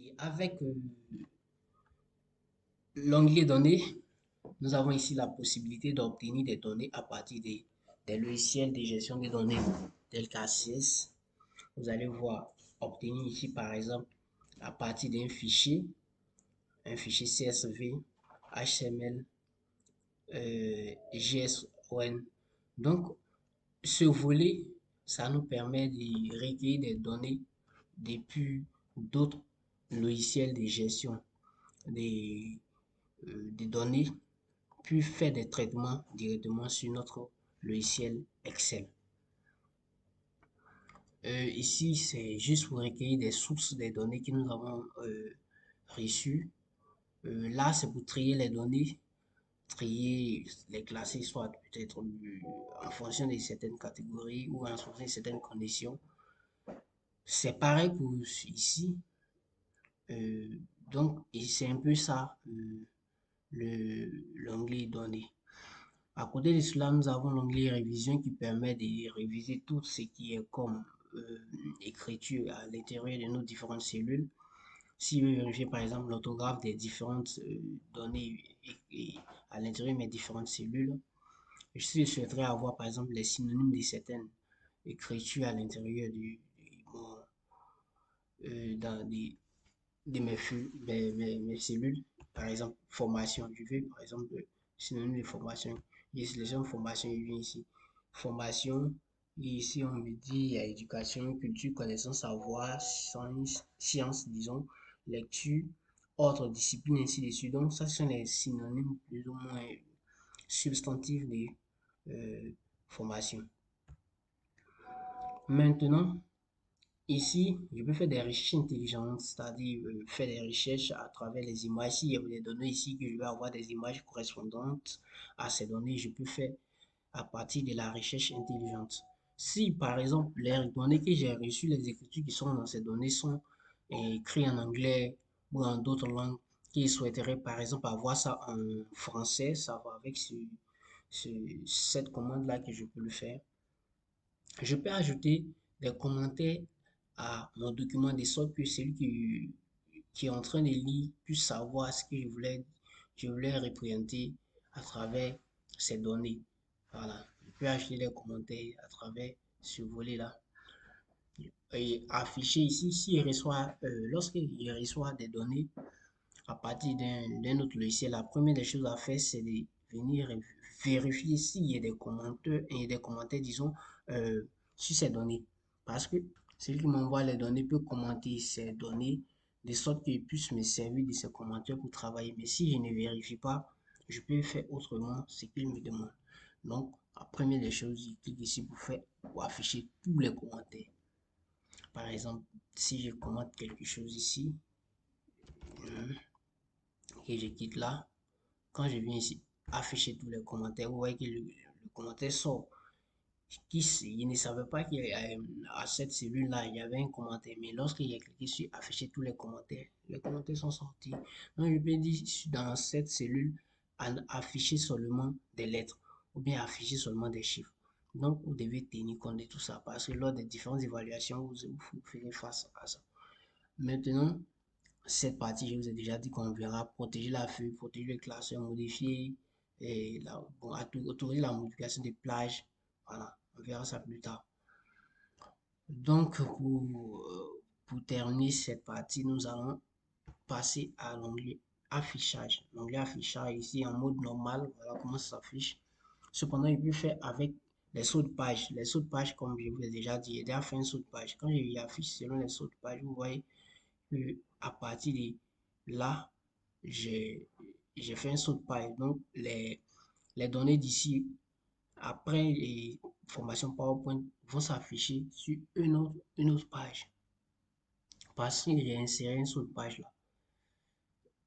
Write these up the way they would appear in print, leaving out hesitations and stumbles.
Et avec l'onglet données, nous avons ici la possibilité d'obtenir des données à partir des logiciels de gestion des données tels qu'ACS. Vous allez voir obtenir ici par exemple à partir d'un fichier, un fichier CSV, HTML, JSON. Donc, ce volet, ça nous permet de recueillir des données depuis d'autres logiciels de gestion des, des données, puis faire des traitements directement sur notre logiciel Excel. Ici, c'est juste pour recueillir des sources des données que nous avons reçues. Là, c'est pour trier les données, trier, les classer, soit peut-être en fonction de certaines catégories ou en fonction de certaines conditions. C'est pareil pour ici. Euh, donc, c'est un peu ça, l'onglet données. À côté de cela, nous avons l'onglet révision qui permet de réviser tout ce qui est comme écriture à l'intérieur de nos différentes cellules. Si je veux vérifier par exemple l'orthographe des différentes données à l'intérieur de mes différentes cellules, si je souhaiterais avoir par exemple les synonymes de certaines écritures à l'intérieur dans de mes cellules, par exemple formation, je vais par exemple synonyme de formation, je sélectionne formation, il vient ici, formation, et ici on me dit il y a éducation, culture, connaissance, savoir, science, disons, lecture, autres disciplines, ainsi de suite. Donc ça ce sont les synonymes plus ou moins substantifs de formation. Maintenant, ici, je peux faire des recherches intelligentes, c'est-à-dire faire des recherches à travers les images. S'il y a des données ici, que je vais avoir des images correspondantes à ces données, je peux faire à partir de la recherche intelligente. Si, par exemple, les données que j'ai reçues, les écritures qui sont dans ces données sont écrites en anglais ou en d'autres langues, qui souhaiteraient, par exemple, avoir ça en français, ça va avec cette commande-là que je peux le faire. Je peux ajouter des commentaires à mon document de sorte que celui qui est en train de lire puisse savoir ce que je voulais représenter à travers ces données. Voilà. Je peux ajouter des commentaires à travers ce volet-là. Et afficher ici, lorsqu'il reçoit des données à partir d'un autre logiciel, la première des choses à faire, c'est de venir vérifier s'il y a des commentaires, disons, euh, sur ces données. Parce que celui qui m'envoie les données peut commenter ces données de sorte qu'il puisse me servir de ces commentaires pour travailler. Mais si je ne vérifie pas, je peux faire autrement ce qu'il me demande. Donc, la première des choses, je clique ici pour afficher tous les commentaires. Par exemple, si je commente quelque chose ici, et je quitte là, quand je viens ici afficher tous les commentaires, vous voyez que le commentaire sort. Il ne savait pas qu'à cette cellule-là, il y avait un commentaire. Mais lorsqu'il a cliqué sur afficher tous les commentaires sont sortis. Donc, je peux dire dans cette cellule, afficher seulement des lettres ou bien afficher seulement des chiffres. Donc, vous devez tenir compte de tout ça parce que lors des différentes évaluations, vous ferez face à ça. Maintenant, cette partie, je vous ai déjà dit qu'on verra protéger la feuille, protéger le classeur, modifier et autoriser la modification des plages. Voilà, on verra ça plus tard. Donc, pour terminer cette partie, nous allons passer à l'onglet affichage. L'onglet affichage ici en mode normal, voilà comment ça s'affiche. Cependant, il peut faire avec les sauts de page. Les sauts de page, comme je vous ai déjà dit, j'ai déjà fait un saut de page. Quand je affiche selon les sauts de page, vous voyez à partir de là, j'ai fait un saut de paille. Donc, les données d'ici, après les formations PowerPoint, vont s'afficher sur une autre page. Parce que j'ai inséré un saut de page là.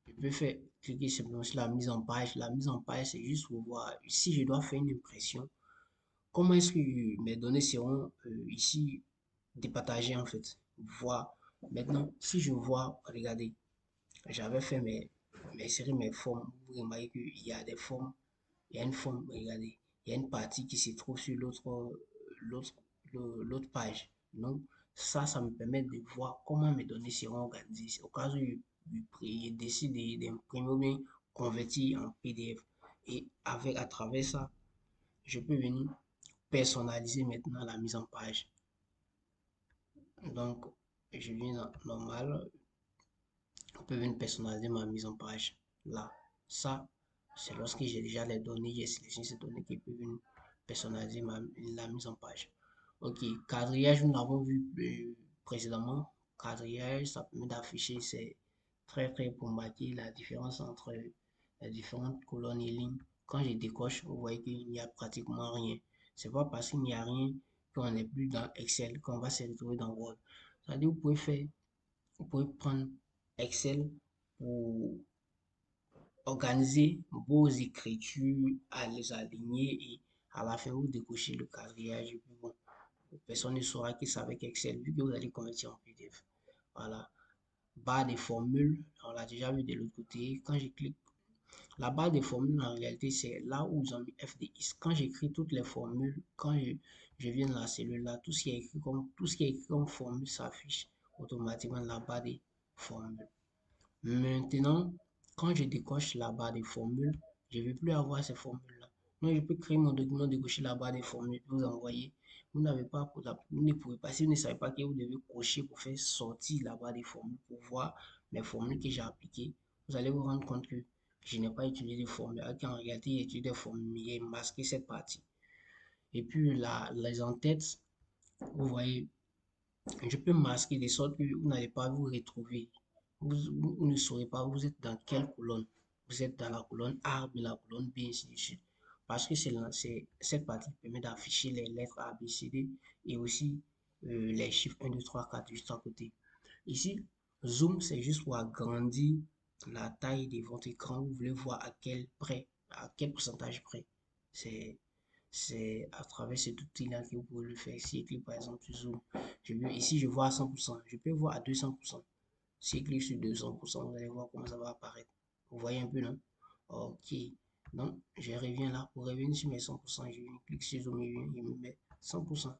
Je peux faire cliquer simplement sur la mise en page. La mise en page, c'est juste pour voir si je dois faire une impression. Comment est-ce que mes données seront ici départagées en fait. Voir. Maintenant, si je vois, regardez, j'avais fait mes formes. Vous remarquez qu'il y a des formes. Il y a une forme, regardez. Il y a une partie qui se trouve sur l'autre page. Donc, Ça me permet de voir comment mes données seront organisées. Au cas où je décide d'imprimer ou bien convertir en PDF. Et à travers ça, je peux venir personnaliser maintenant la mise en page. Donc, je viens dans normal, je peux venir personnaliser ma mise en page. Là, ça, c'est lorsque j'ai déjà les données, j'ai sélectionné ces données qui peuvent venir personnaliser la mise en page. Ok, quadrillage, nous l'avons vu précédemment. Quadrillage, ça permet d'afficher, c'est très pour marquer la différence entre les différentes colonnes et lignes. Quand je décoche, vous voyez qu'il n'y a pratiquement rien. C'est pas parce qu'il n'y a rien qu'on n'est plus dans Excel qu'on va se retrouver dans Word. C'est-à-dire, vous pouvez prendre Excel pour organiser vos écritures, à les aligner et à la fin, vous décochez le quadrillage. Et puis bon, personne ne saura que c'est avec Excel vu que vous allez convertir en PDF. Voilà. Barre des formules, on l'a déjà vu de l'autre côté. Quand je clique, la barre des formules, en réalité, c'est là où ils ont mis FDX. Quand j'écris toutes les formules, quand je viens dans la cellule là, tout ce qui est écrit comme formule s'affiche automatiquement dans la barre des formules. Maintenant, quand je décoche la barre des formules, je ne vais plus avoir ces formules-là. Donc, je peux créer mon document, décocher la barre des formules, vous envoyer. Vous n'avez pas, vous ne pouvez pas, si vous ne savez pas que vous devez cocher pour faire sortir la barre des formules, pour voir mes formules que j'ai appliquées, vous allez vous rendre compte que je n'ai pas utilisé des formules, qu'en réalité, j'ai utilisé des formules, j'ai masqué cette partie. Et puis, les en-têtes, vous voyez, je peux masquer de sorte que vous n'allez pas vous retrouver. Vous ne saurez pas vous êtes dans quelle colonne. Vous êtes dans la colonne A, ou la colonne B, ainsi de suite. Parce que cette partie permet d'afficher les lettres A, B, C, D et aussi les chiffres 1, 2, 3, 4 juste à côté. Ici, zoom, c'est juste pour agrandir la taille de votre écran. Vous voulez voir à quel près, à quel pourcentage près. C'est à travers cet outil-là que vous pouvez le faire. Si je clique par exemple sur zoom, ici je vois à 100%, je peux voir à 200%. Si je clique sur 200%, vous allez voir comment ça va apparaître. Vous voyez un peu, non? Ok. Donc, je reviens là. Pour revenir sur mes 100%, je clique sur zoom, il me met 100%.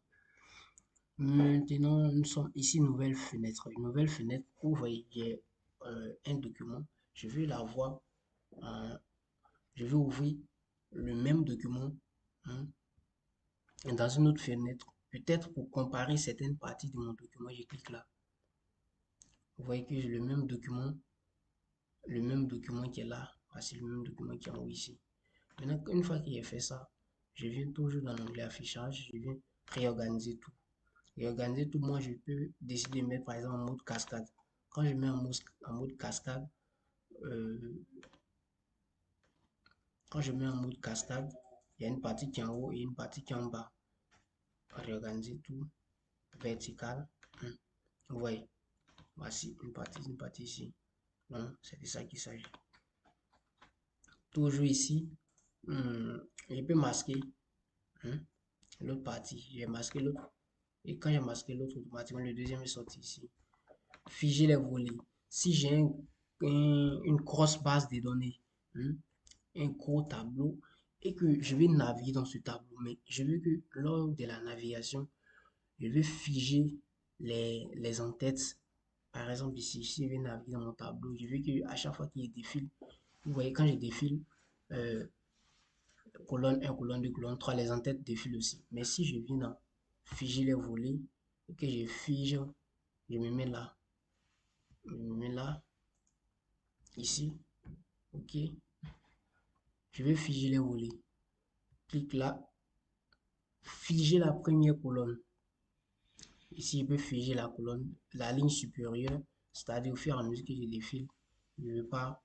Maintenant, nous sommes ici, nouvelle fenêtre. Une nouvelle fenêtre où vous voyez, j'ai un document. Je vais l'avoir, je vais ouvrir le même document, hein, dans une autre fenêtre. Peut-être pour comparer certaines parties de mon document, je clique là. Vous voyez que j'ai le même document qui est là. Voici le même document qui est en haut ici. Maintenant, une fois qu'il a fait ça, je viens toujours dans l'onglet affichage, je viens réorganiser tout. Réorganiser tout, moi je peux décider de mettre par exemple en mode cascade. Quand je mets en mode cascade, euh, quand je mets en mode cascade, il y a une partie qui est en haut et une partie qui est en bas. Réorganiser tout, vertical. Vous voyez, voici une partie ici. Donc, c'est de ça qu'il s'agit. Toujours ici, je peux masquer hein, l'autre partie. J'ai masqué l'autre. Et quand j'ai masqué l'autre, automatiquement, le deuxième est sorti ici. Figer les volets. Si j'ai une grosse base de données, hein, un gros tableau, et que je vais naviguer dans ce tableau, mais je veux que lors de la navigation, je vais figer les en-têtes. Par exemple, ici, si je vais naviguer dans mon tableau, je veux qu'à chaque fois qu'il défile, vous voyez, quand je défile, euh, colonne 1, colonne 2, colonne 3, les en-têtes défilent aussi. Mais si je viens dans figer les volets, et que je fige, je me mets là, je me mets là, ici, ok, je vais figer les volets. Clique là, figer la première colonne. Ici, je peux figer la colonne, la ligne supérieure, c'est-à-dire au fur et à mesure que je défile, je ne veux pas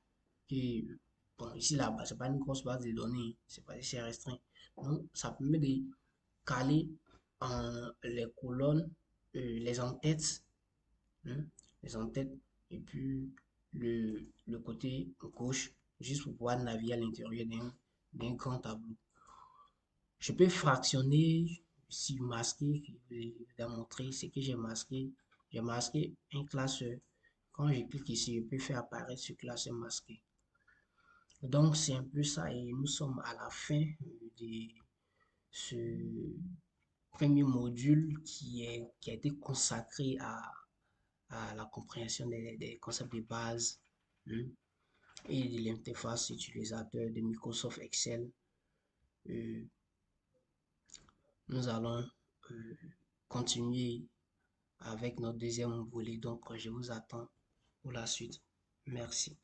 que, bon, ici là-bas, c'est pas une grosse base de données, c'est pas c'est restreint. Donc, ça permet de caler les colonnes, les en-têtes, hein, les en-têtes, et puis le côté gauche, juste pour pouvoir naviguer à l'intérieur d'un grand tableau. Je peux fractionner, si masqué, je vais montrer ce que j'ai masqué. J'ai masqué un classeur. Quand je clique ici, je peux faire apparaître ce classeur masqué. Donc, c'est un peu ça et nous sommes à la fin de ce premier module qui a été consacré à la compréhension des concepts de base, hein, et de l'interface utilisateur de Microsoft Excel. Euh, nous allons continuer avec notre deuxième volet. Donc, je vous attends pour la suite. Merci.